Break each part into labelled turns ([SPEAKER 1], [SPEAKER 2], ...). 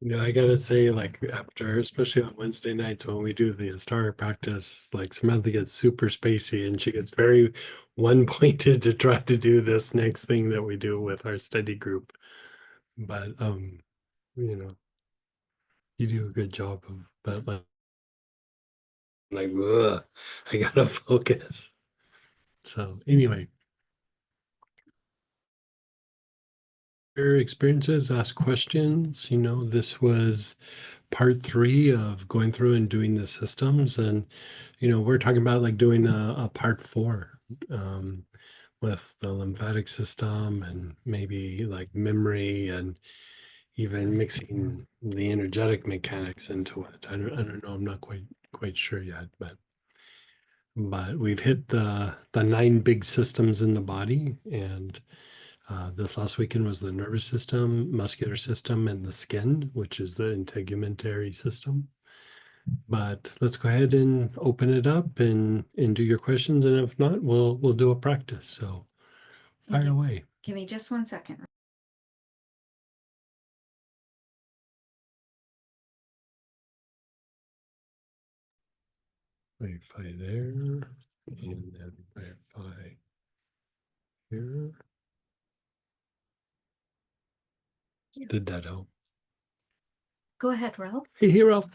[SPEAKER 1] I gotta say, like after, especially on Wednesday nights when we do the historic practice, like Samantha gets super spacey and she gets very one pointed to try to do this next thing that we do with our study group. But you know, you do a good job of, but like, ugh, I gotta focus. So anyway, your experiences, ask questions. This was part three of going through and doing the systems, and we're talking about like doing a part four with the lymphatic system and maybe like memory and even mixing the energetic mechanics into it. I don't know. I'm not quite sure yet, but we've hit the nine big systems in the body, and this last weekend was the nervous system, muscular system, and the skin, which is the integumentary system. But let's go ahead and open it up and do your questions, and if not, we'll do a practice. So fire away.
[SPEAKER 2] Give me just 1 second.
[SPEAKER 1] Verify there, and then verify here. Did that help?
[SPEAKER 2] Go ahead, Ralph.
[SPEAKER 1] Hey, Ralph.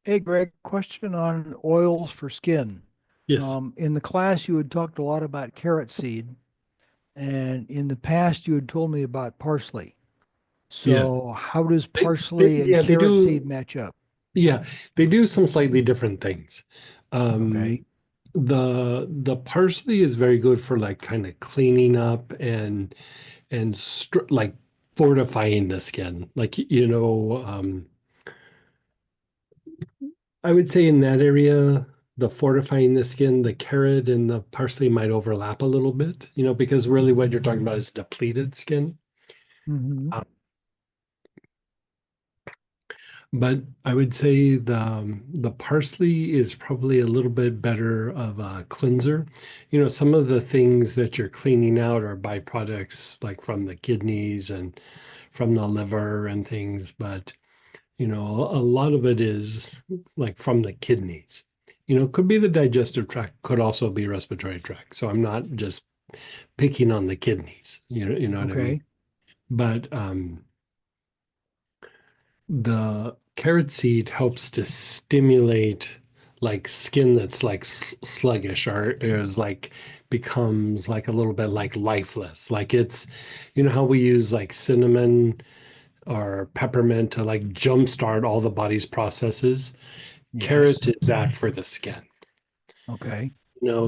[SPEAKER 3] Hey, Greg, question on oils for skin.
[SPEAKER 1] Yes.
[SPEAKER 3] In the class, you had talked a lot about carrot seed, and in the past, you had told me about parsley.
[SPEAKER 1] Yes.
[SPEAKER 3] So, how does
[SPEAKER 1] They,
[SPEAKER 3] parsley and
[SPEAKER 1] yeah, they
[SPEAKER 3] carrot seed
[SPEAKER 1] do.
[SPEAKER 3] match up?
[SPEAKER 1] Yeah, they do some slightly different things. Um,
[SPEAKER 3] Okay.
[SPEAKER 1] the parsley is very good for like kind of cleaning up and like fortifying the skin. Like I would say in that area, the fortifying the skin, the carrot and the parsley might overlap a little bit. Because really what you're talking about is depleted skin.
[SPEAKER 3] Hmm.
[SPEAKER 1] But I would say the parsley is probably a little bit better of a cleanser. Some of the things that you're cleaning out are byproducts like from the kidneys and from the liver and things, but a lot of it is like from the kidneys. Could be the digestive tract, could also be respiratory tract. So I'm not just picking on the kidneys, you know what I mean?
[SPEAKER 3] Okay.
[SPEAKER 1] But the carrot seed helps to stimulate like skin that's like sluggish or is like becomes like a little bit like lifeless. Like it's, how we use like cinnamon or peppermint to like jumpstart all the body's processes.
[SPEAKER 3] Yes.
[SPEAKER 1] Carrot is that for the skin.
[SPEAKER 3] Okay.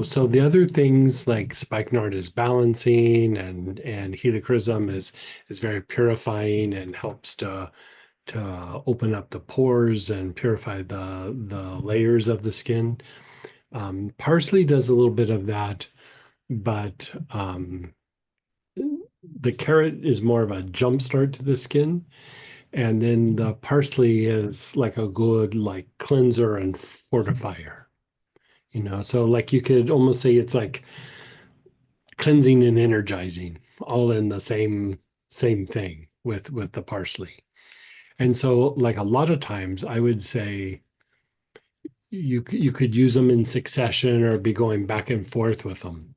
[SPEAKER 1] So the other things like spikenard is balancing and helichrysum is very purifying and helps to open up the pores and purify the layers of the skin. Parsley does a little bit of that, but the carrot is more of a jump start to the skin. And then the parsley is like a good like cleanser and fortifier. So like you could almost say it's like cleansing and energizing all in the same thing with the parsley. And so like a lot of times I would say you could use them in succession or be going back and forth with them.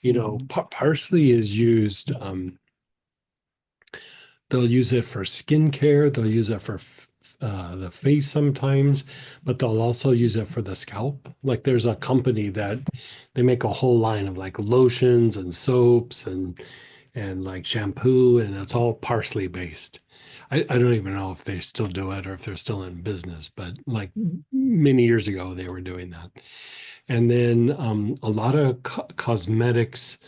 [SPEAKER 3] Mhm.
[SPEAKER 1] Parsley is used they'll use it for skincare. They'll use it for the face sometimes, but they'll also use it for the scalp. Like there's a company that they make a whole line of like lotions and soaps and like shampoo, and it's all parsley based. I don't even know if they still do it or if they're still in business, but like many years ago they were doing that. And then a lot of cosmetics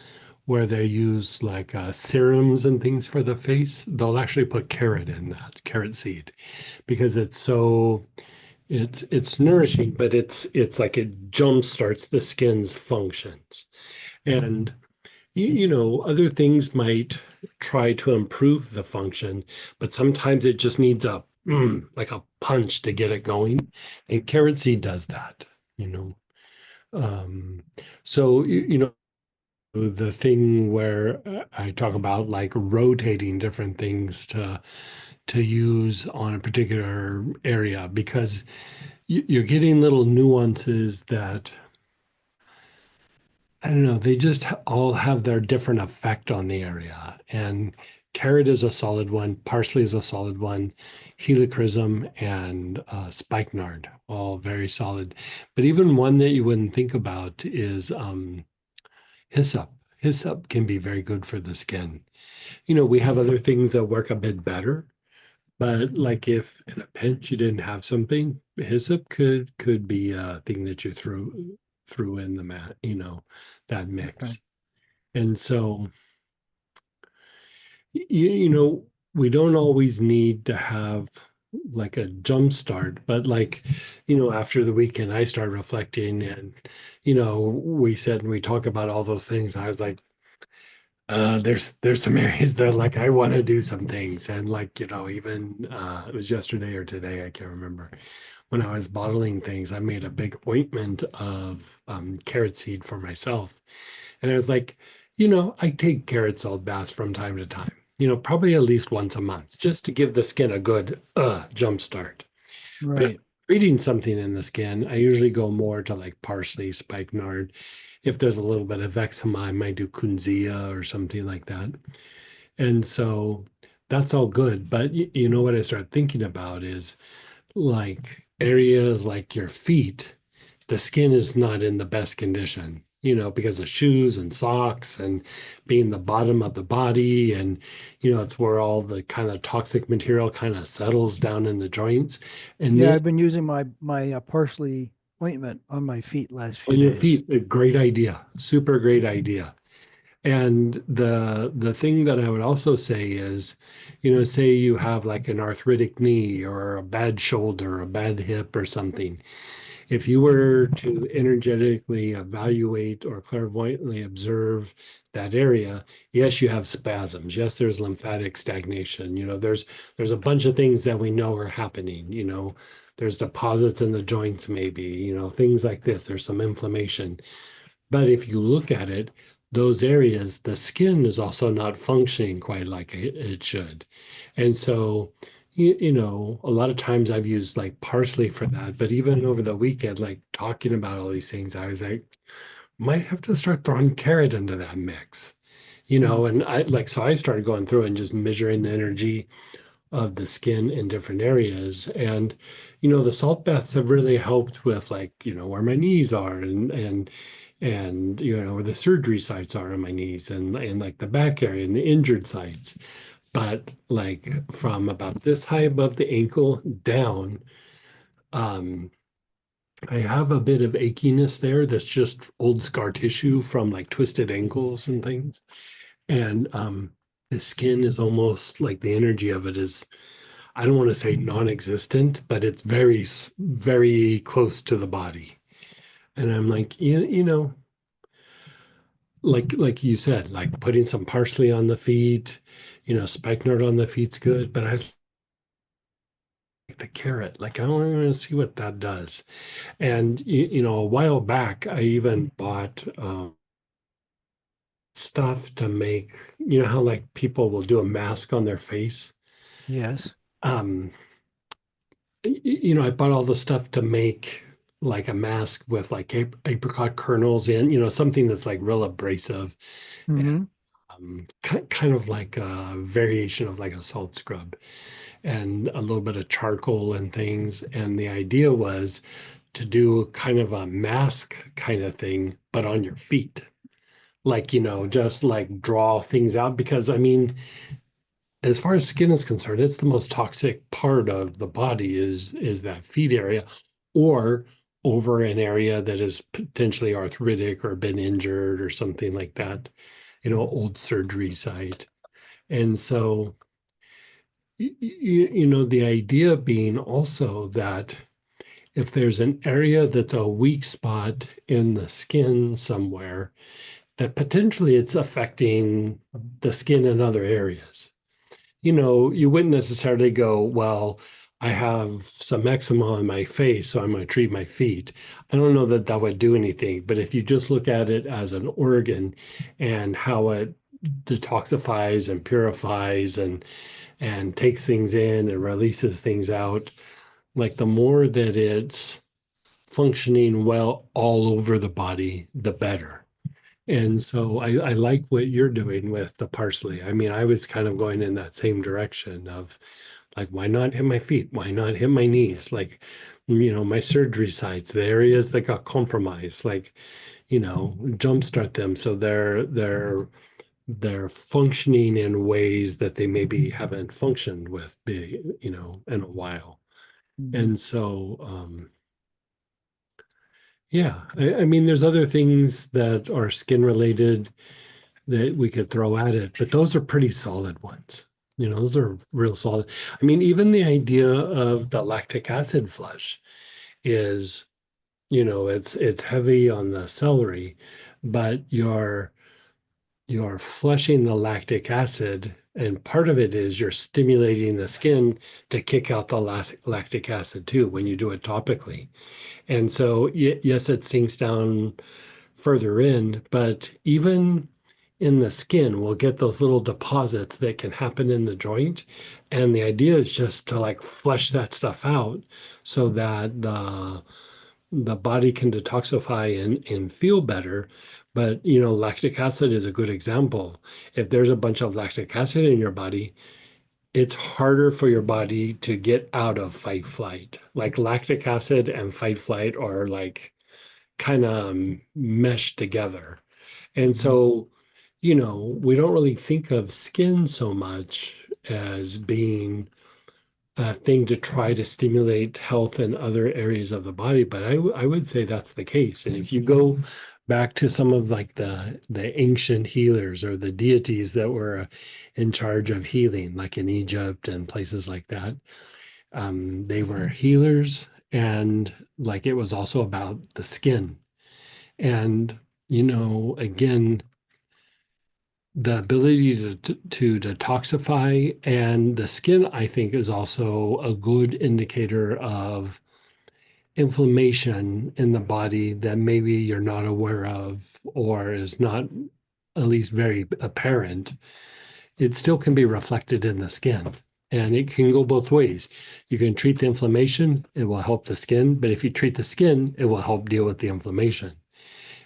[SPEAKER 1] where they use like serums and things for the face, they'll actually put carrot in that carrot seed because it's nourishing, but it's like it jump starts the skin's functions. And other things might try to improve the function, but sometimes it just needs a like a punch to get it going. And carrot seed does that, you know. Um, so the thing where I talk about like rotating different things to use on a particular area because you're getting little nuances that I don't know, they just all have their different effect on the area. And carrot is a solid one, parsley is a solid one, helichrysum and spikenard, all very solid. But even one that you wouldn't think about is hyssop. Hyssop can be very good for the skin. We have other things that work a bit better, but like if in a pinch you didn't have something, hyssop could be a thing that you threw in the mat, that
[SPEAKER 3] Okay.
[SPEAKER 1] mix. And so we don't always need to have like a jump start, but like, after the weekend I started reflecting and we said and we talk about all those things. I was like, there's some areas that like I want to do some things. And like, even it was yesterday or today, I can't remember. When I was bottling things, I made a big ointment of carrot seed for myself. And I was like, I take carrot salt baths from time to time, probably at least once a month, just to give the skin a good jump start. But if I'm
[SPEAKER 3] Right.
[SPEAKER 1] treating something in the skin, I usually go more to like parsley, spikenard. If there's a little bit of eczema, I might do kunzia or something like that. And so that's all good. But you know what I start thinking about is like areas like your feet, the skin is not in the best condition, because of shoes and socks and being the bottom of the body. And, it's where all the kind of toxic material kind of settles down in the joints. And
[SPEAKER 3] Yeah,
[SPEAKER 1] then
[SPEAKER 3] I've been using my parsley ointment on my feet last few
[SPEAKER 1] on your
[SPEAKER 3] days.
[SPEAKER 1] feet, a great idea, super great idea. And the thing that I would also say is, say you have like an arthritic knee or a bad shoulder, a bad hip or something. If you were to energetically evaluate or clairvoyantly observe that area, yes, you have spasms. Yes, there's lymphatic stagnation. There's a bunch of things that we know are happening. There's deposits in the joints, maybe, things like this. There's some inflammation. But if you look at it, those areas, the skin is also not functioning quite like it should. And so, a lot of times I've used like parsley for that. But even over the weekend, like talking about all these things, I was like, might have to start throwing carrot into that mix.
[SPEAKER 3] Hmm.
[SPEAKER 1] And so I started going through and just measuring the energy of the skin in different areas. And, the salt baths have really helped with like, where my knees are and where the surgery sites are on my knees and like the back area and the injured sites. But like from about this high above the ankle down, um, I have a bit of achiness there that's just old scar tissue from like twisted ankles and things. And the skin is almost like the energy of it is, I don't want to say non-existent, but it's very close to the body. And I'm like, like you said, like putting some parsley on the feet, spikenard on the feet's good, but I was like the carrot, like I want to see what that does. And a while back, I even bought stuff to make, how like people will do a mask on their face.
[SPEAKER 3] Yes.
[SPEAKER 1] Um, I bought all the stuff to make like a mask with like apricot kernels in, something that's like real abrasive,
[SPEAKER 3] Hmm.
[SPEAKER 1] kind of like a variation of like a salt scrub and a little bit of charcoal and things. And the idea was to do kind of a mask kind of thing, but on your feet. Like, just like draw things out because I mean, as far as skin is concerned, it's the most toxic part of the body is that feet area or over an area that is potentially arthritic or been injured or something like that, old surgery site. And so, the idea being also that if there's an area that's a weak spot in the skin somewhere, that potentially it's affecting the skin in other areas. You wouldn't necessarily go, well, I have some eczema on my face, so I'm going to treat my feet. I don't know that that would do anything, but if you just look at it as an organ and how it detoxifies and purifies and takes things in and releases things out, like the more that it's functioning well all over the body, the better. And so I like what you're doing with the parsley. I mean, I was kind of going in that same direction of like, why not hit my feet? Why not hit my knees? Like, my surgery sites, the areas that got compromised, like, jumpstart them so they're functioning in ways that they maybe haven't functioned with, in a while.
[SPEAKER 3] Mhm.
[SPEAKER 1] And so, yeah, I mean, there's other things that are skin related that we could throw at it, but those are pretty solid ones. Those are real solid. I mean, even the idea of the lactic acid flush is, it's heavy on the celery, but you're flushing the lactic acid, and part of it is you're stimulating the skin to kick out the lactic acid too when you do it topically. And so, yes, it sinks down further in, but even in the skin, we'll get those little deposits that can happen in the joint. And the idea is just to like flush that stuff out so that the body can detoxify and feel better. But lactic acid is a good example. If there's a bunch of lactic acid in your body, it's harder for your body to get out of fight flight. Like lactic acid and fight flight are like kind of meshed together. And
[SPEAKER 3] Mhm.
[SPEAKER 1] so, we don't really think of skin so much as being a thing to try to stimulate health in other areas of the body, but I would say that's the case. And if you go back to some of like the ancient healers or the deities that were in charge of healing, like in Egypt and places like that, they were healers, and like it was also about the skin. And again, the ability to detoxify and the skin, I think, is also a good indicator of inflammation in the body that maybe you're not aware of or is not at least very apparent. It still can be reflected in the skin. And it can go both ways. You can treat the inflammation, it will help the skin. But if you treat the skin, it will help deal with the inflammation.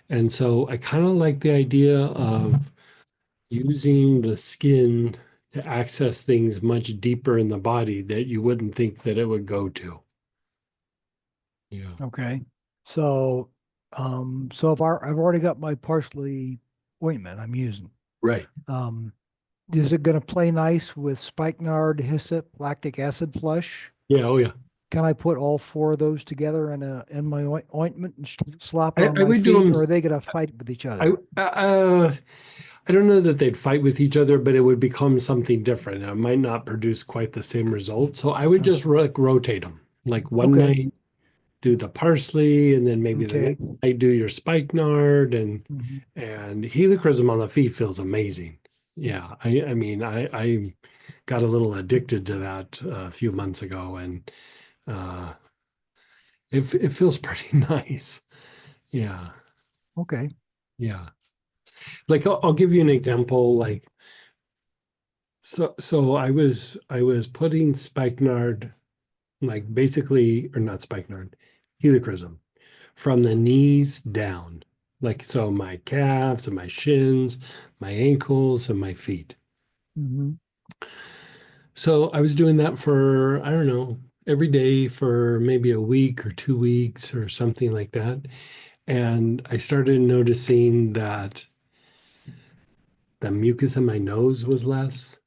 [SPEAKER 1] And so I kind of like the idea of using the skin to access things much deeper in the body that you wouldn't think that it would go to. Yeah.
[SPEAKER 3] Okay. So, so if I've already got my parsley ointment I'm using.
[SPEAKER 1] Right.
[SPEAKER 3] Um, is it going to play nice with spikenard, hyssop, lactic acid flush?
[SPEAKER 1] Yeah. Oh, yeah.
[SPEAKER 3] Can I put all four of those together in my ointment and slap it on
[SPEAKER 1] I
[SPEAKER 3] my
[SPEAKER 1] would do
[SPEAKER 3] feet,
[SPEAKER 1] them.
[SPEAKER 3] or are they going to fight with each
[SPEAKER 1] I
[SPEAKER 3] other?
[SPEAKER 1] I don't know that they'd fight with each other, but it would become something different. It might not produce quite the same result. So I would
[SPEAKER 3] Oh,
[SPEAKER 1] just like rotate them. Like one
[SPEAKER 3] okay.
[SPEAKER 1] night do the parsley, and then maybe the
[SPEAKER 3] Okay.
[SPEAKER 1] next night do your spikenard
[SPEAKER 3] Mhm.
[SPEAKER 1] and helichrysum on the feet feels amazing. Yeah, I mean I got a little addicted to that a few months ago, and uh, it feels pretty nice. Yeah,
[SPEAKER 3] Okay.
[SPEAKER 1] yeah. Like I'll give you an example. Like so I was putting spikenard, like basically, or not spikenard, helichrysum from the knees down. Like so my calves and my shins, my ankles and my feet.
[SPEAKER 3] Hmm.
[SPEAKER 1] So I was doing that for, I don't know, every day for maybe a week or 2 weeks or something like that. And I started noticing that the mucus in my nose was less.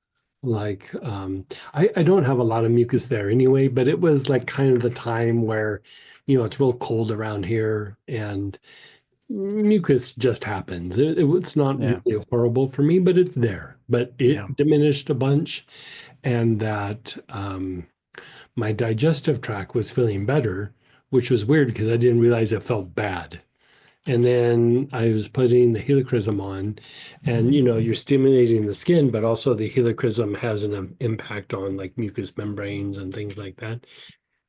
[SPEAKER 1] Like, I don't have a lot of mucus there anyway, but it was like kind of the time where, it's real cold around here and mucus just happens. It's not
[SPEAKER 3] Yeah.
[SPEAKER 1] really horrible for me, but it's there. But
[SPEAKER 3] Yeah.
[SPEAKER 1] it diminished a bunch, and that my digestive tract was feeling better, which was weird because I didn't realize it felt bad. And then I was putting the helichrysum on, and you're stimulating the skin, but also the helichrysum has an impact on like mucous membranes and things like that.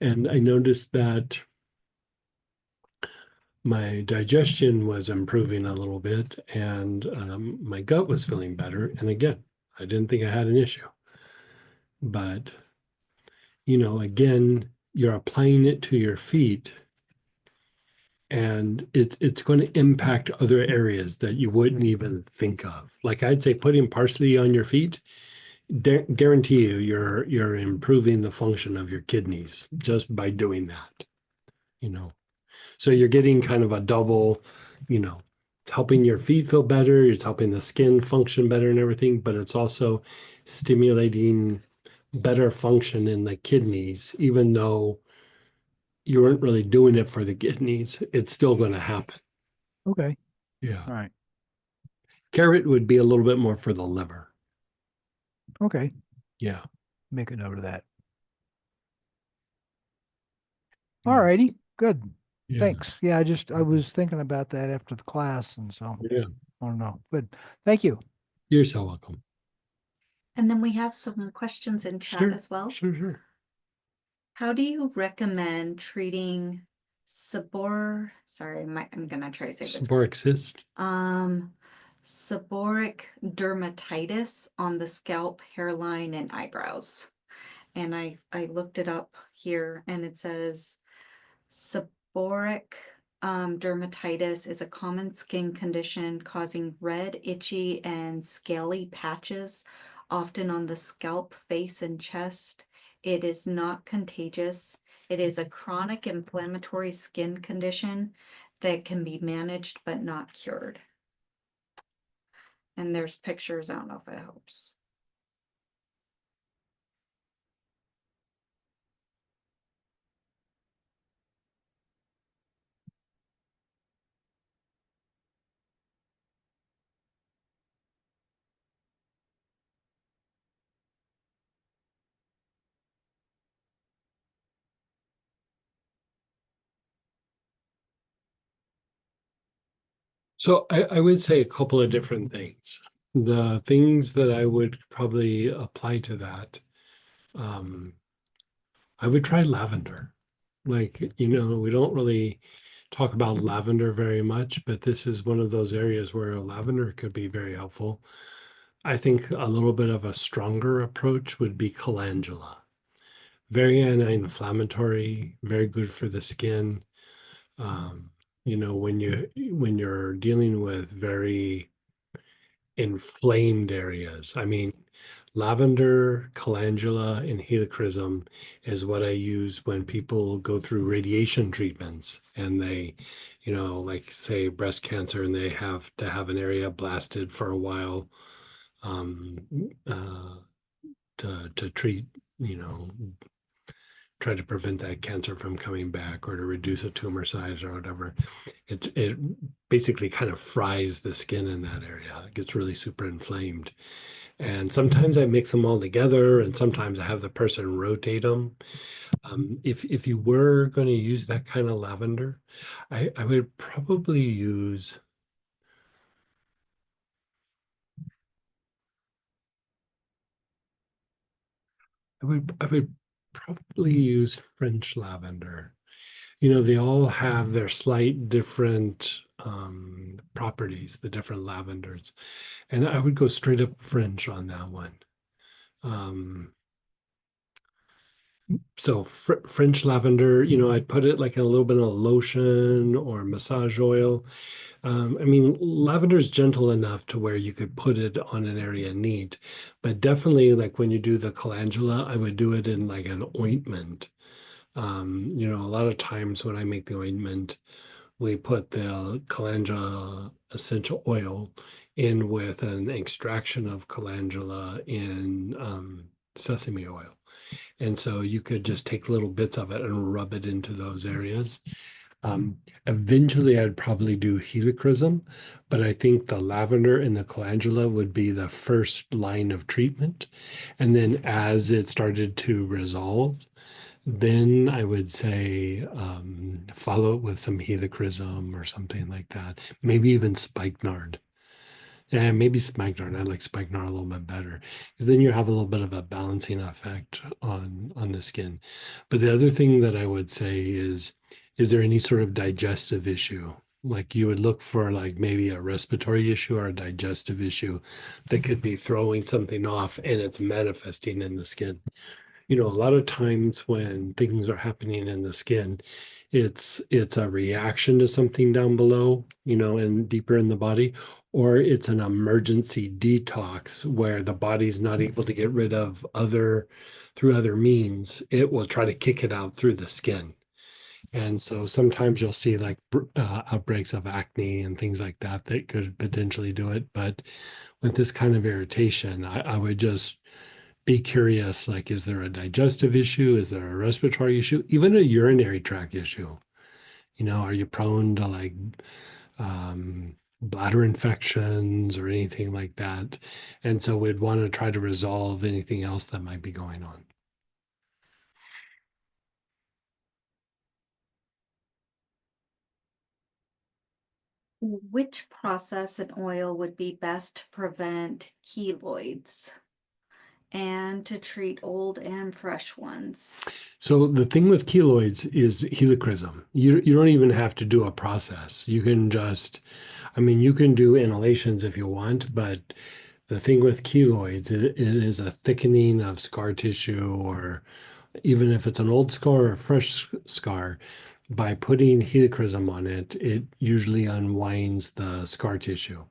[SPEAKER 1] And I noticed that my digestion was improving a little bit, and my gut was feeling better. And again, I didn't think I had an issue, but again, you're applying it to your feet, and it's going to impact other areas that you wouldn't even think of. Like I'd say, putting parsley on your feet, guarantee you're improving the function of your kidneys just by doing that. You know, so you're getting kind of a double. It's helping your feet feel better. It's helping the skin function better and everything, but it's also stimulating better function in the kidneys, even though you weren't really doing it for the kidneys, it's still going to happen.
[SPEAKER 3] Okay.
[SPEAKER 1] Yeah.
[SPEAKER 3] All right.
[SPEAKER 1] Carrot would be a little bit more for the liver.
[SPEAKER 3] Okay.
[SPEAKER 1] Yeah.
[SPEAKER 3] Make a note of that. All
[SPEAKER 1] Yeah.
[SPEAKER 3] righty. Good.
[SPEAKER 1] Yeah.
[SPEAKER 3] Thanks. Yeah, I was thinking about that after the class, and so
[SPEAKER 1] Yeah.
[SPEAKER 3] I don't know. Good. Thank you.
[SPEAKER 1] You're so welcome.
[SPEAKER 2] And then we have some questions in chat as well.
[SPEAKER 1] Sure.
[SPEAKER 2] How do you recommend treating I'm gonna try to say this.
[SPEAKER 1] Seborrheic cyst.
[SPEAKER 2] Seborrheic dermatitis on the scalp, hairline, and eyebrows. And I looked it up here, and it says seborrheic dermatitis is a common skin condition causing red, itchy, and scaly patches, often on the scalp, face, and chest. It is not contagious. It is a chronic inflammatory skin condition that can be managed but not cured. And there's pictures. I don't know if it helps.
[SPEAKER 1] So I would say a couple of different things. The things that I would probably apply to that, um, I would try lavender. Like, we don't really talk about lavender very much, but this is one of those areas where lavender could be very helpful. I think a little bit of a stronger approach would be calendula. Very anti-inflammatory, very good for the skin. Um, when you're dealing with very inflamed areas. I mean, lavender, calendula, and helichrysum is what I use when people go through radiation treatments and they, like say breast cancer, and they have to have an area blasted for a while, um, uh, to treat, you know, try to prevent that cancer from coming back or to reduce a tumor size or whatever. It basically kind of fries the skin in that area. It gets really super inflamed. And sometimes I mix them all together, and sometimes I have the person rotate them. If you were going to use that kind of lavender, I would probably use. I would probably use French lavender. They all have their slight different properties, the different lavenders. And I would go straight up French on that one. Um, so French lavender, I'd put it like in a little bit of lotion or massage oil. I mean, lavender is gentle enough to where you could put it on an area neat, but definitely like when you do the calendula, I would do it in like an ointment. A lot of times when I make the ointment, we put the calendula essential oil in with an extraction of calendula in sesame oil. And so you could just take little bits of it and rub it into those areas. Eventually, I'd probably do helichrysum, but I think the lavender and the calendula would be the first line of treatment. And then as it started to resolve, then I would say follow it with some helichrysum or something like that. Maybe even spikenard. Yeah, maybe spikenard. I like spikenard a little bit better because then you have a little bit of a balancing effect on the skin. But the other thing that I would say is there any sort of digestive issue? Like you would look for like maybe a respiratory issue or a digestive issue that could be throwing something off and it's manifesting in the skin. A lot of times when things are happening in the skin, it's a reaction to something down below, and deeper in the body, or it's an emergency detox where the body's not able to get rid of through other means. It will try to kick it out through the skin. And so sometimes you'll see like outbreaks of acne and things like that that could potentially do it. But with this kind of irritation, I would just be curious, like, is there a digestive issue? Is there a respiratory issue? Even a urinary tract issue? Are you prone to like bladder infections or anything like that? And so we'd want to try to resolve anything else that might be going on.
[SPEAKER 2] Which process and oil would be best to prevent keloids and to treat old and fresh ones?
[SPEAKER 1] So the thing with keloids is helichrysum. You don't even have to do a process. You can just, I mean, you can do inhalations if you want, but the thing with keloids, it is a thickening of scar tissue, or even if it's an old scar or a fresh scar, by putting helichrysum on it, it usually unwinds the scar tissue.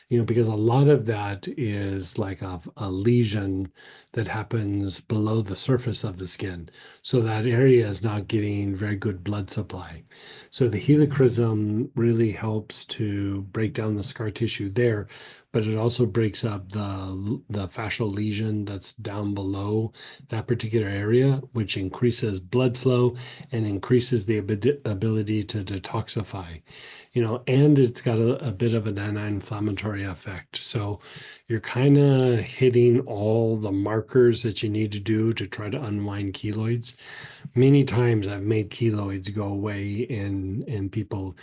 [SPEAKER 1] Because a lot of that is like a lesion that happens below the surface of the skin. So that area is not getting very good blood supply. So the helichrysum really helps to break down the scar tissue there, but it also breaks up the fascial lesion that's down below that particular area, which increases blood flow and increases the ability to detoxify. And it's got a bit of an anti-inflammatory effect. So you're kind of hitting all the markers that you need to do to try to unwind keloids. Many times I've made keloids go away in people,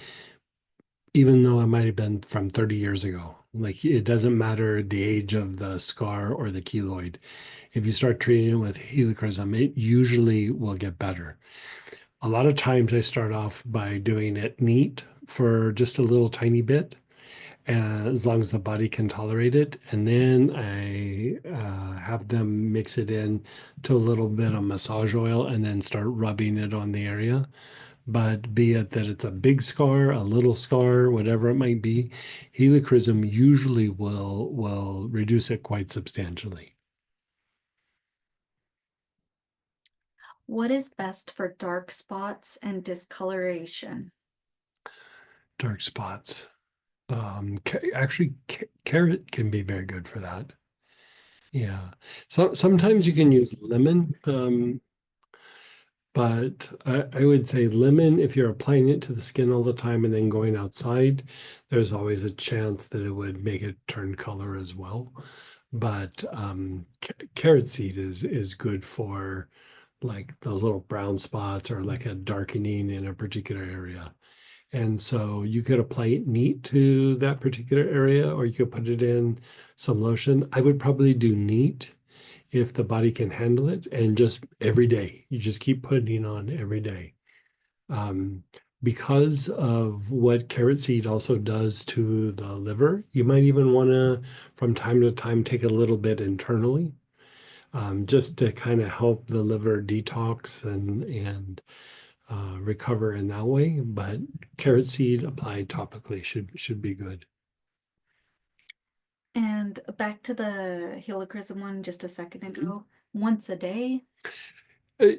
[SPEAKER 1] even though it might have been from 30 years ago. Like it doesn't matter the age of the scar or the keloid. If you start treating it with helichrysum, it usually will get better. A lot of times I start off by doing it neat for just a little tiny bit, and as long as the body can tolerate it. And then I have them mix it in to a little bit of massage oil and then start rubbing it on the area. But be it that it's a big scar, a little scar, whatever it might be, helichrysum usually will reduce it quite substantially.
[SPEAKER 2] What is best for dark spots and discoloration?
[SPEAKER 1] Dark spots. Actually, carrot can be very good for that. Yeah. So sometimes you can use lemon, but I would say lemon, if you're applying it to the skin all the time and then going outside, there's always a chance that it would make it turn color as well. But carrot seed is good for like those little brown spots or like a darkening in a particular area. And so you could apply it neat to that particular area, or you could put it in some lotion. I would probably do neat if the body can handle it, and just every day. You just keep putting on every day. Um, because of what carrot seed also does to the liver, you might even want to, from time to time, take a little bit internally, just to kind of help the liver detox and recover in that way. But carrot seed applied topically should be good.
[SPEAKER 2] And back to the helichrysum one just a second ago, once a day.
[SPEAKER 1] Uh,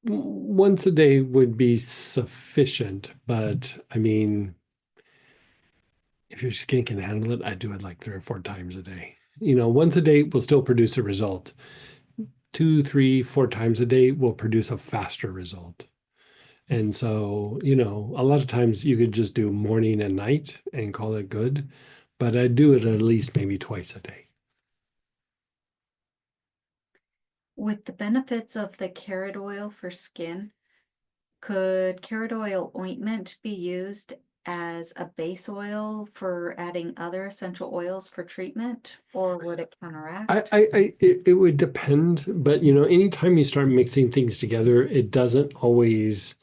[SPEAKER 1] Once a day would be sufficient, but I mean, if your skin can handle it, I do it like 3 or 4 times a day. Once a day will still produce a result. 2, 3, 4 times a day will produce a faster result. And so, a lot of times you could just do morning and night and call it good, but I do it at least maybe twice a day.
[SPEAKER 2] With the benefits of the carrot oil for skin, could carrot oil ointment be used as a base oil for adding other essential oils for treatment, or would it counteract?
[SPEAKER 1] It would depend, but anytime you start mixing things together, it doesn't always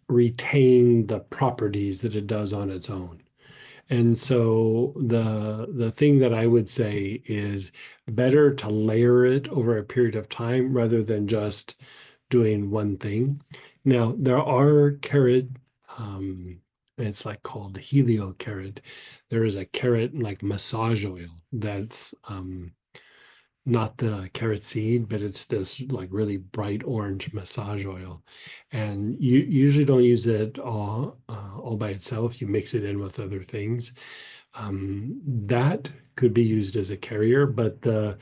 [SPEAKER 1] retain the properties that it does on its own. And so the thing that I would say is better to layer it over a period of time rather than just doing one thing. Now, there are carrot, it's like called helio carrot. There is a carrot like massage oil that's not the carrot seed, but it's this like really bright orange massage oil. And you usually don't use it all by itself. You mix it in with other things. That could be used as a carrier, but the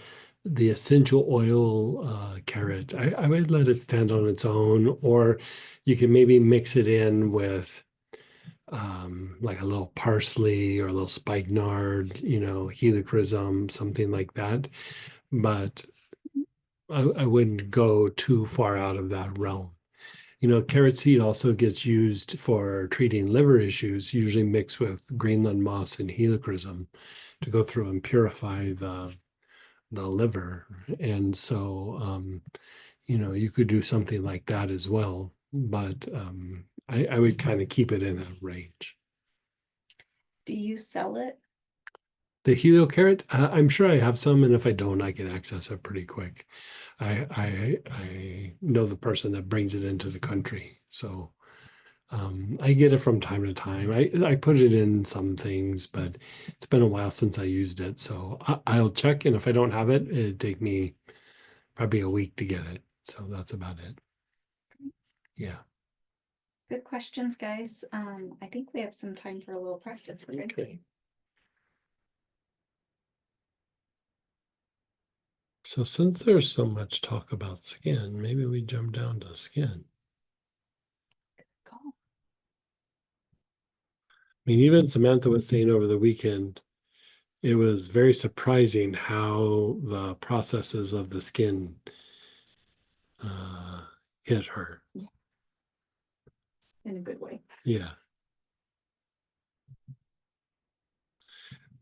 [SPEAKER 1] essential oil carrot, I would let it stand on its own, or you can maybe mix it in with like a little parsley or a little spikenard, helichrysum, something like that. But I wouldn't go too far out of that realm. Carrot seed also gets used for treating liver issues, usually mixed with Greenland moss and helichrysum to go through and purify the liver. And so, you could do something like that as well. But I would kind of keep it in a range.
[SPEAKER 2] Do you sell it?
[SPEAKER 1] The helio carrot, I'm sure I have some, and if I don't, I can access it pretty quick. I know the person that brings it into the country, so I get it from time to time. I put it in some things, but it's been a while since I used it, so I'll check, and if I don't have it, it'd take me probably a week to get it. So that's about it. Yeah.
[SPEAKER 2] Good questions, guys. I think we have some time for a little practice. We're good.
[SPEAKER 1] Okay. So since there's so much talk about skin, maybe we jump down to skin.
[SPEAKER 2] Call.
[SPEAKER 1] I mean, even Samantha was saying over the weekend, it was very surprising how the processes of the skin uh, hit her.
[SPEAKER 2] In a good way.
[SPEAKER 1] Yeah.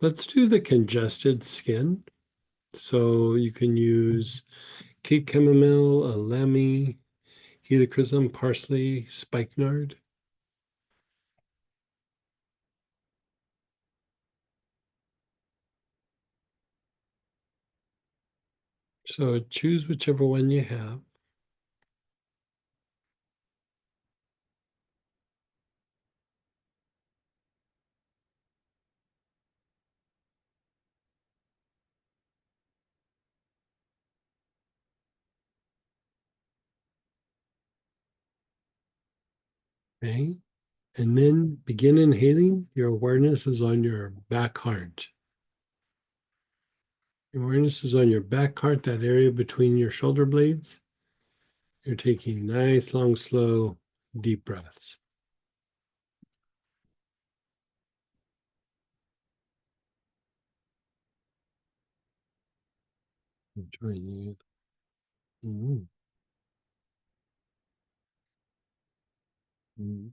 [SPEAKER 1] Let's do the congested skin. So you can use Cape chamomile, elemi, helichrysum, parsley, spikenard. So choose whichever one you have. Okay. And then begin inhaling. Your awareness is on your back heart. Your awareness is on your back heart, that area between your shoulder blades. You're taking nice, long, slow, deep breaths. Enjoying it. Mm-hmm. Mm-hmm.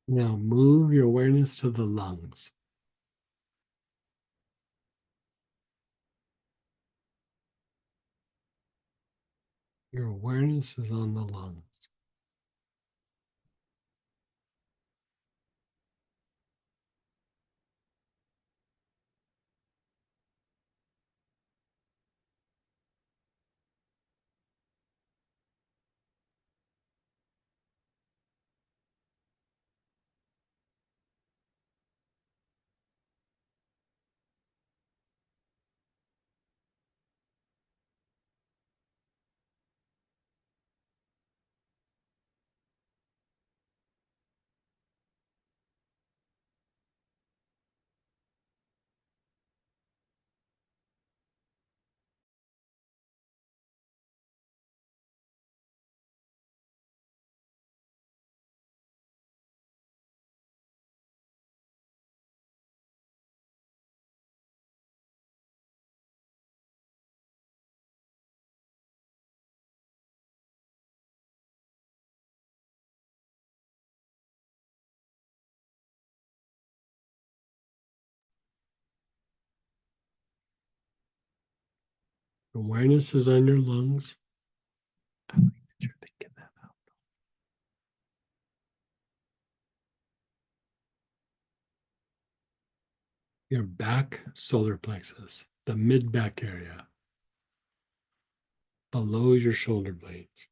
[SPEAKER 1] Now move your awareness to the lungs. Your awareness is on the lungs. Awareness is on your lungs. I like that you're thinking that out. Your back solar plexus, the mid back area, below your shoulder blades.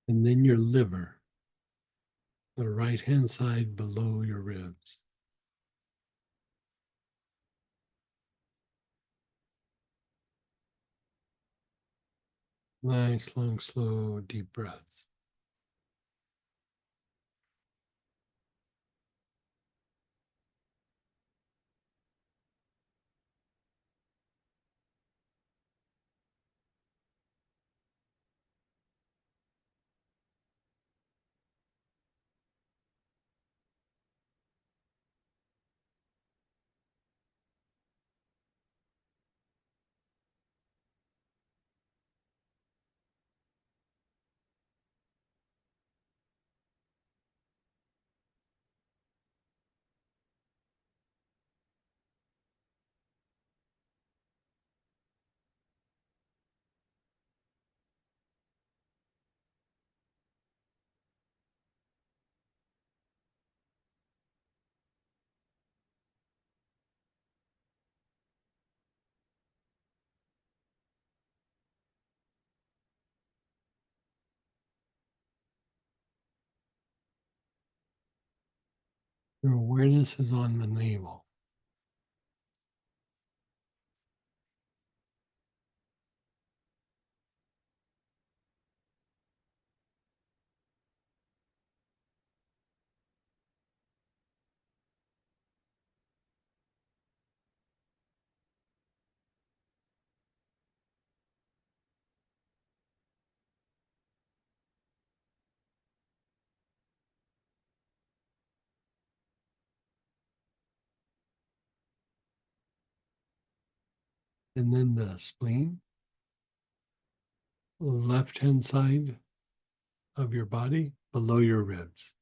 [SPEAKER 1] And then your liver, the right hand side below your ribs. Nice, long, slow, deep breaths. Your awareness is on the navel. And then the spleen, left hand side of your body below your ribs.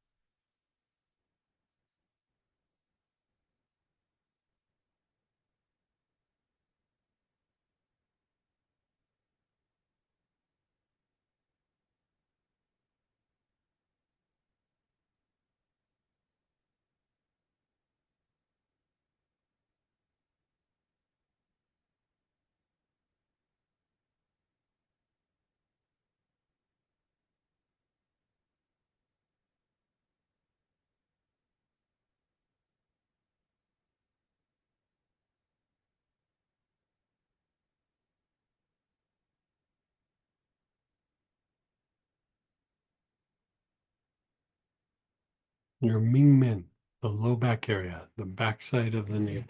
[SPEAKER 1] Your Ming Men, the low back area, the backside of the knee.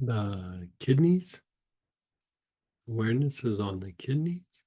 [SPEAKER 1] The kidneys. Awareness is on the kidneys.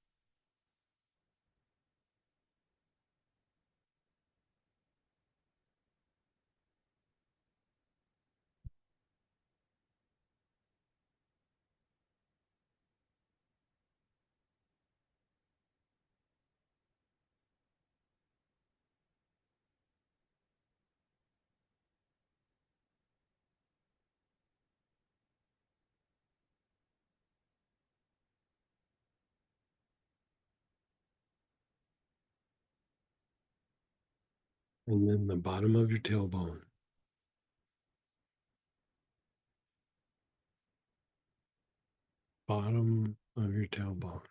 [SPEAKER 1] And then the bottom of your tailbone. Bottom of your tailbone.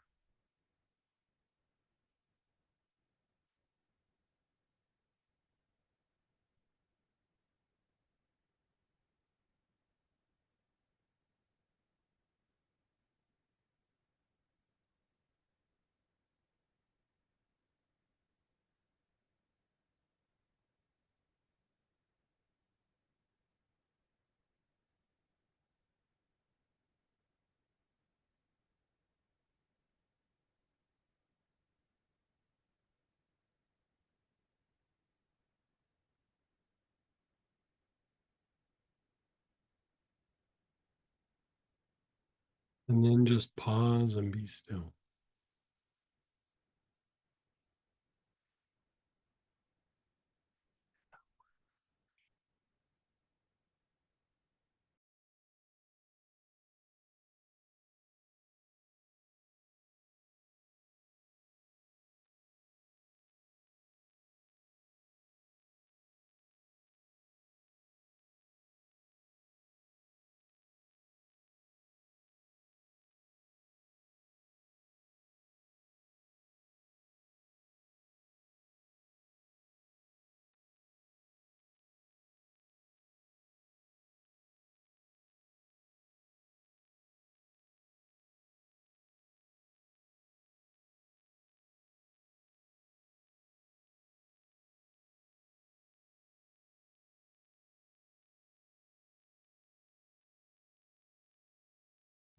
[SPEAKER 1] And then just pause and be still.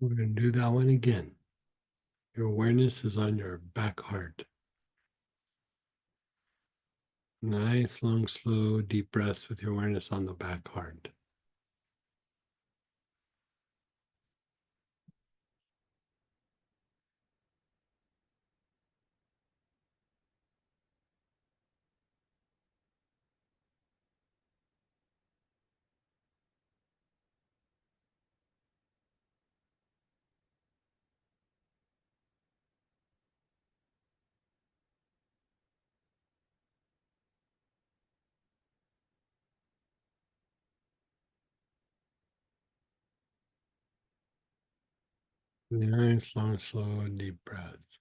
[SPEAKER 1] We're going to do that one again. Your awareness is on your back heart. Nice, long, slow, deep breaths with your awareness on the back heart. Nice, long, slow, deep breaths.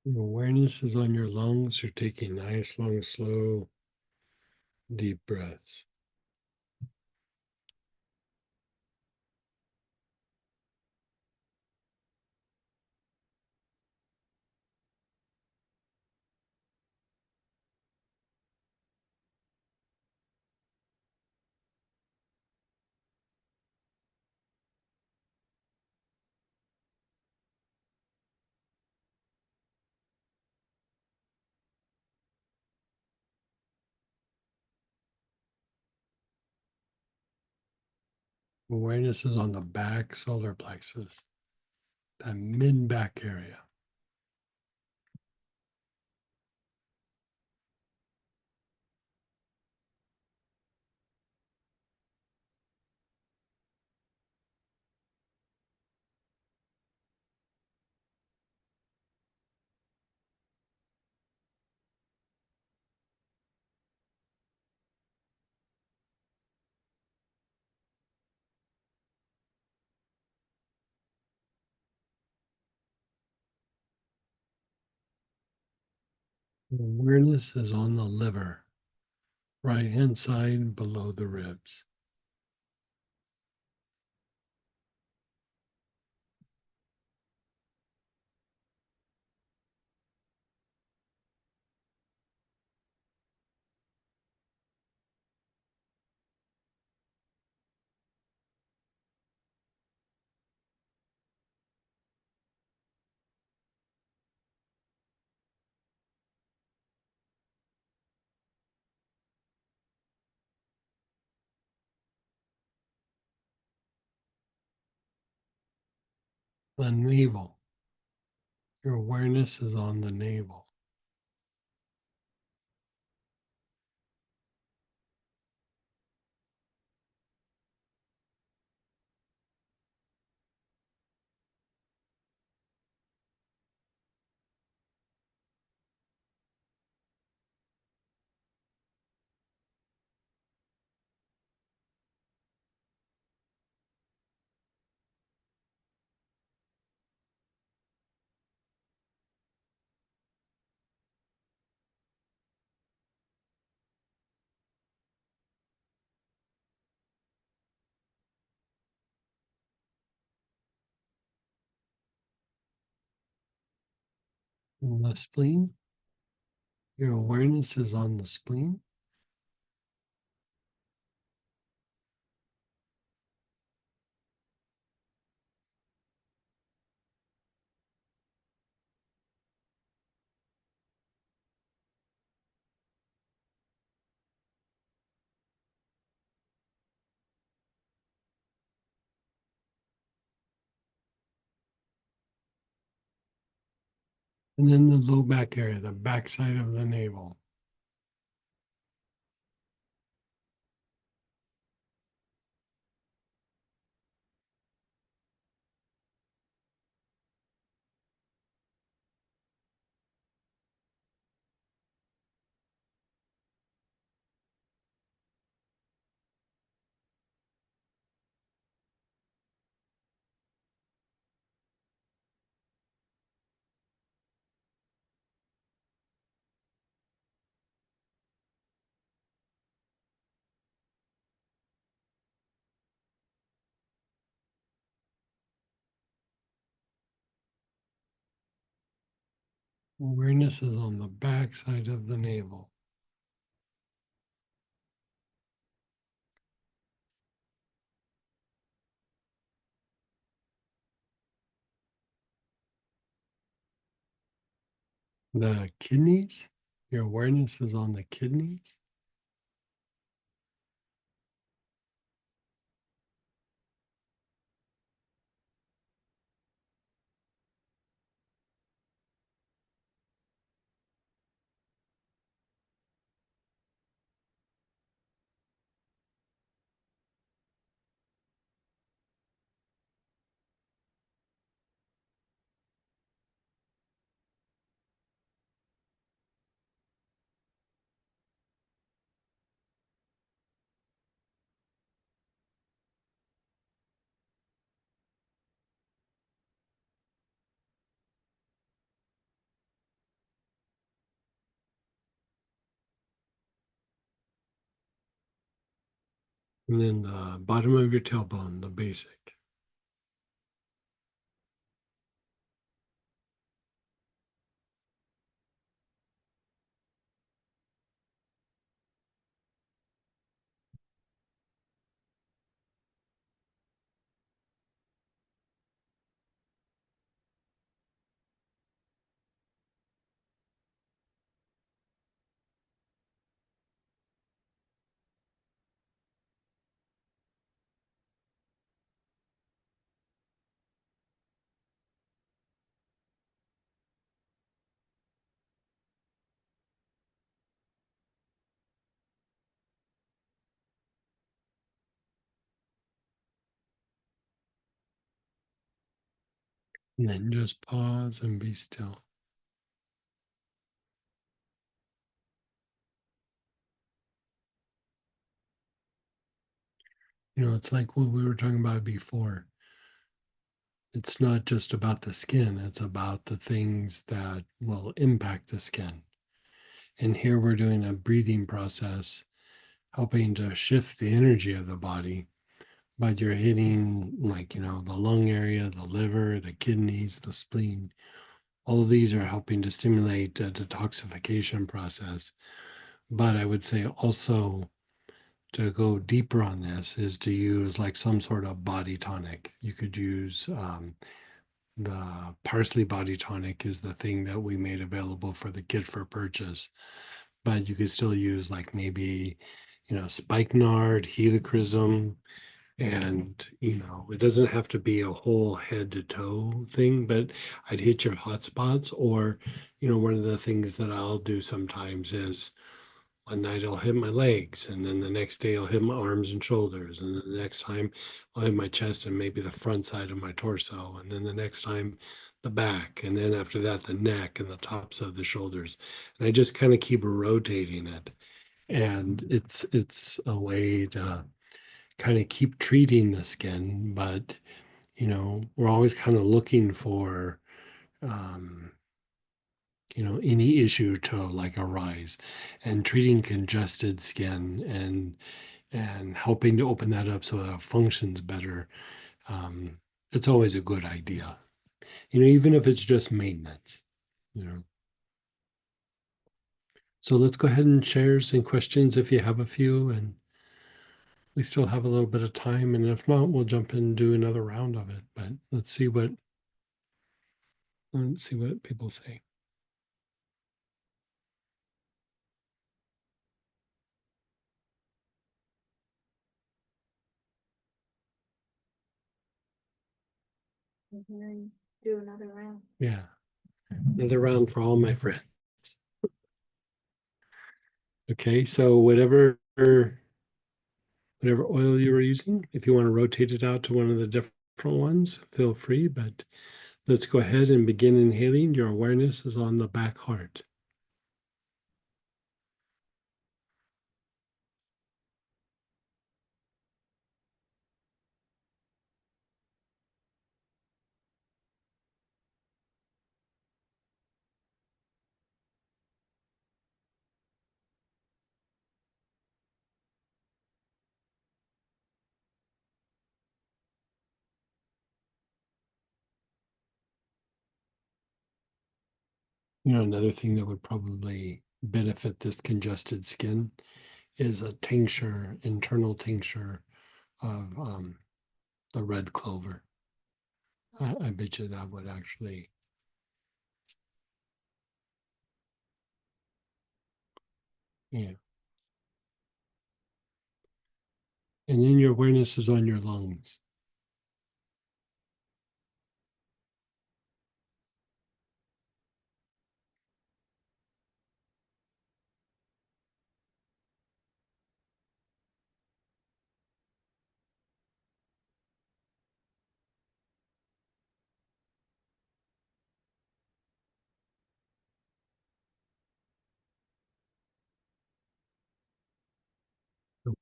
[SPEAKER 1] Your awareness is on your lungs. You're taking nice, long, slow, deep breaths. Awareness is on the back solar plexus, that mid back area. Awareness is on the liver, right hand side below the ribs. The navel. Your awareness is on the navel. The spleen. Your awareness is on the spleen. And then the low back area, the back side of the navel. Awareness is on the back side of the navel. The kidneys. Your awareness is on the kidneys. And then the bottom of your tailbone, the basic. And then just pause and be still. It's like what we were talking about before. It's not just about the skin, it's about the things that will impact the skin. And here we're doing a breathing process, helping to shift the energy of the body. But you're hitting, like, the lung area, the liver, the kidneys, the spleen. All of these are helping to stimulate a detoxification process. But I would say also, to go deeper on this, is to use like some sort of body tonic. You could use the parsley body tonic is the thing that we made available for the kit for purchase. But you could still use like maybe, spikenard, helichrysum, and it doesn't have to be a whole head to toe thing, but I'd hit your hot spots. Or one of the things that I'll do sometimes is one night I'll hit my legs, and then the next day I'll hit my arms and shoulders, and then the next time I'll hit my chest and maybe the front side of my torso, and then the next time the back, and then after that the neck and the tops of the shoulders. And I just kind of keep rotating it. And it's a way to kind of keep treating the skin. But we're always kind of looking for um any issue to like arise, and treating congested skin and helping to open that up so that it functions better. um it's always a good idea, even if it's just maintenance. you know so let's go ahead and share some questions if you have a few, and we still have a little bit of time, and if not, we'll jump in and do another round of it. But let's see what people say.
[SPEAKER 2] Do another round.
[SPEAKER 1] Yeah, another round for all my friends. Okay, so whatever oil you were using, if you want to rotate it out to one of the different ones, feel free. But let's go ahead and begin inhaling. Your awareness is on the back heart. Another thing that would probably benefit this congested skin is a tincture, internal tincture of the red clover. I bet you that would actually, yeah. And then your awareness is on your lungs.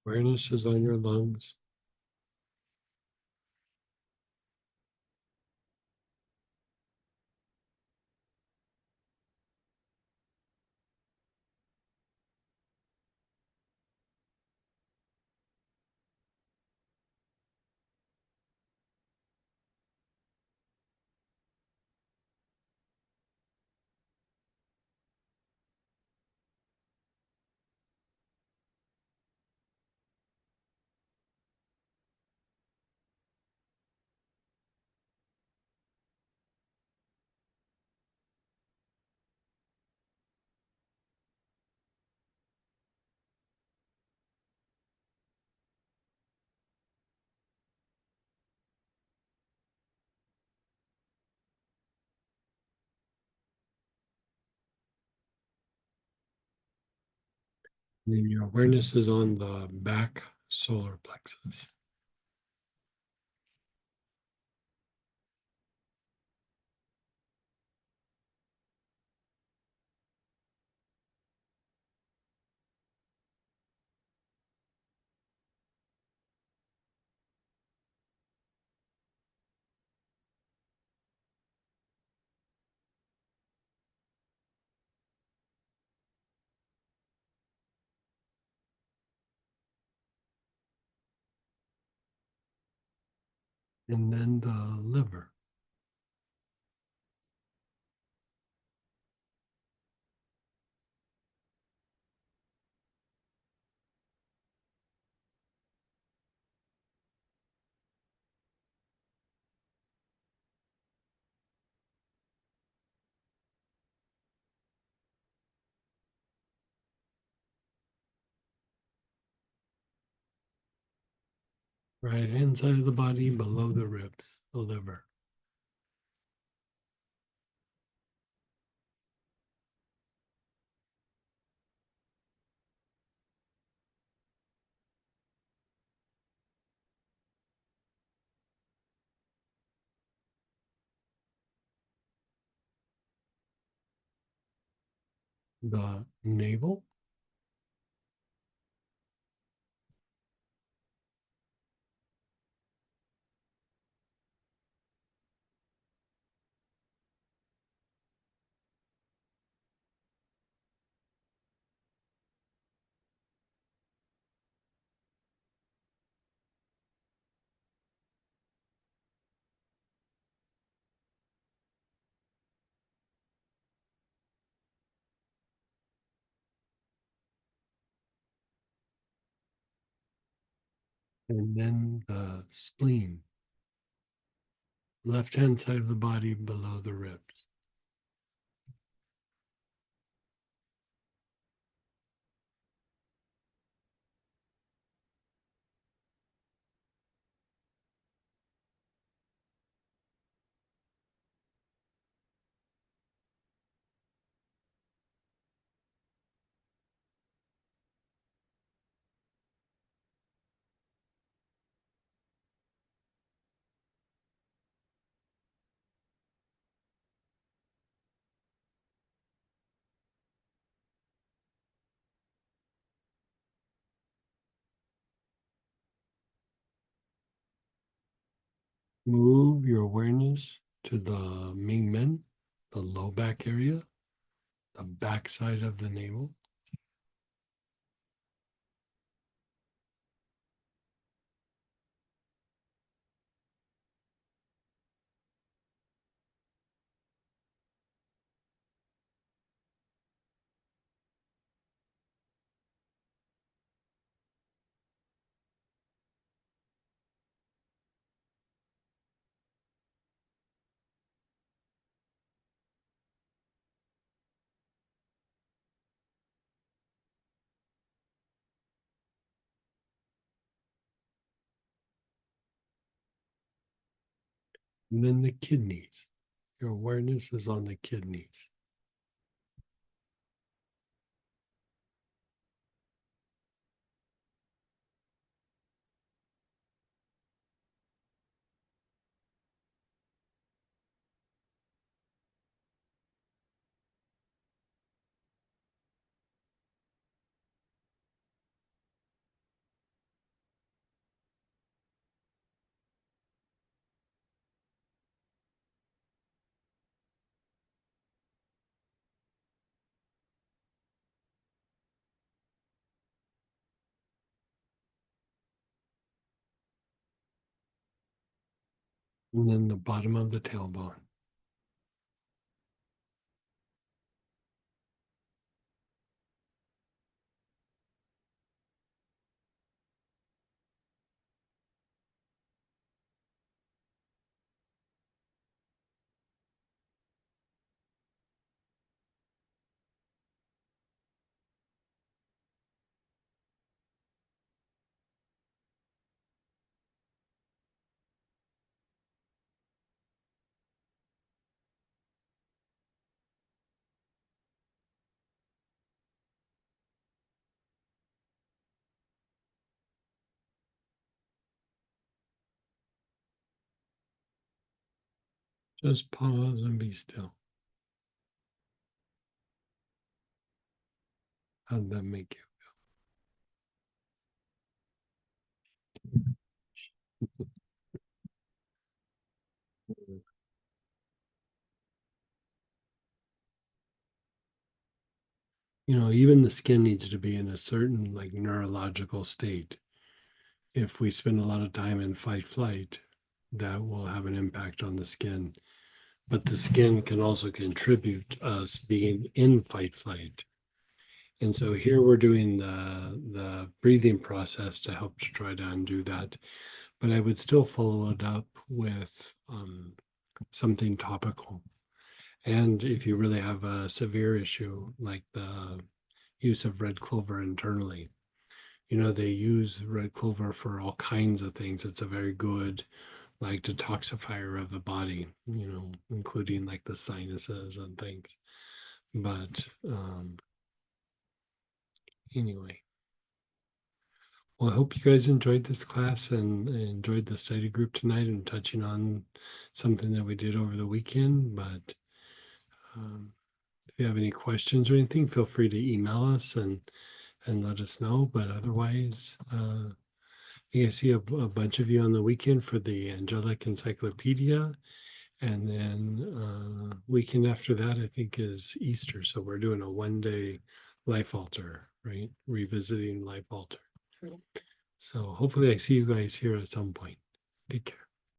[SPEAKER 1] Awareness is on your lungs. And then your awareness is on the back solar plexus. And then the liver. Right hand side of the body below the ribs, the liver. The navel. And then the spleen. Left hand side of the body below the ribs. Move your awareness to the Ming Men, the low back area, the back side of the navel. And then the kidneys. Your awareness is on the kidneys. And then the bottom of the tailbone. Just pause and be still. How did that make you? Even the skin needs to be in a certain like neurological state. If we spend a lot of time in fight flight, that will have an impact on the skin. But the skin can also contribute to us being in fight flight. And so here we're doing the breathing process to help to try to undo that. But I would still follow it up with something topical. And if you really have a severe issue like the use of red clover internally, they use red clover for all kinds of things. It's a very good like detoxifier of the body, including like the sinuses and things. But anyway, well, I hope you guys enjoyed this class and enjoyed the study group tonight and touching on something that we did over the weekend. But if you have any questions or anything, feel free to email us and let us know. But otherwise, I think I see a bunch of you on the weekend for the Angelic Encyclopedia. And then weekend after that, I think, is Easter. So we're doing a 1-day life altar, right? Revisiting life altar.
[SPEAKER 2] Yeah.
[SPEAKER 1] So hopefully I see you guys here at some point. Take care.